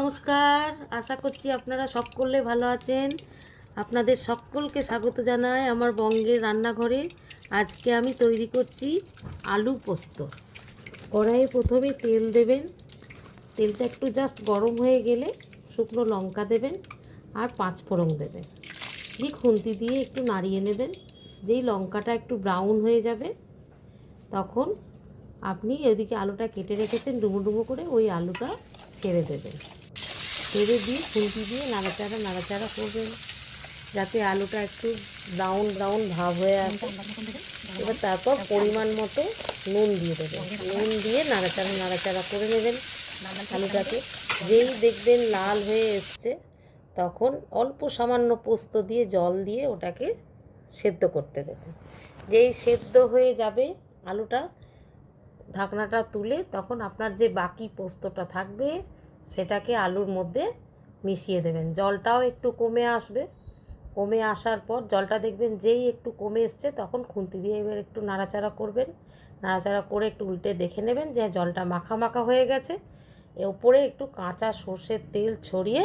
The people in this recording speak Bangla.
নমস্কার, আশা করছি আপনারা সকলে ভালো আছেন। আপনাদের সকলকে স্বাগত জানাই আমার বঙ্গের রান্নাঘরে। আজকে আমি তৈরি করছি আলু পোস্ত। কড়াইয়ে প্রথমে তেল দেবেন, তেলটা একটু জাস্ট গরম হয়ে গেলে শুকনো লঙ্কা দেবেন আর 5 ফোড়ন দেবেন, দিয়ে খুন্তি দিয়ে একটু নাড়িয়ে নেবেন। যেই লঙ্কাটা একটু ব্রাউন হয়ে যাবে তখন আপনি এদিকে আলুটা কেটে রেখেছেন ডুমো ডুমো করে, ওই আলুটা ছেড়ে দেবেন। ছেড়ে দিয়ে খুন্তি দিয়ে নাড়াচাড়া করবেন যাতে আলুটা একটু ব্রাউন ব্রাউন ভাব হয়ে আসে। এবার তারপর পরিমাণ মতো নুন দিয়ে দেবেন, নুন দিয়ে নাড়াচাড়া করে নেবেন আলুটাকে। যেই দেখবেন লাল হয়ে এসছে তখন অল্প সামান্য পোস্ত দিয়ে জল দিয়ে ওটাকে সেদ্ধ করতে দেবেন। যেই সেদ্ধ হয়ে যাবে আলুটা, ঢাকনাটা তুলে তখন আপনার যে বাকি পোস্তটা থাকবে সেটাকে আলুর মধ্যে মিশিয়ে দেবেন। জলটাও একটু কমে আসবে, কমে আসার পর জলটা দেখবেন যেই একটু কমে এসছে তখন খুন্তি দিয়ে এবার একটু নাড়াচাড়া করবেন। নাড়াচাড়া করে একটু উল্টে দেখে নেবেন যে জলটা মাখা মাখা হয়ে গেছে। ওপরে একটু কাঁচা সর্ষের তেল ছড়িয়ে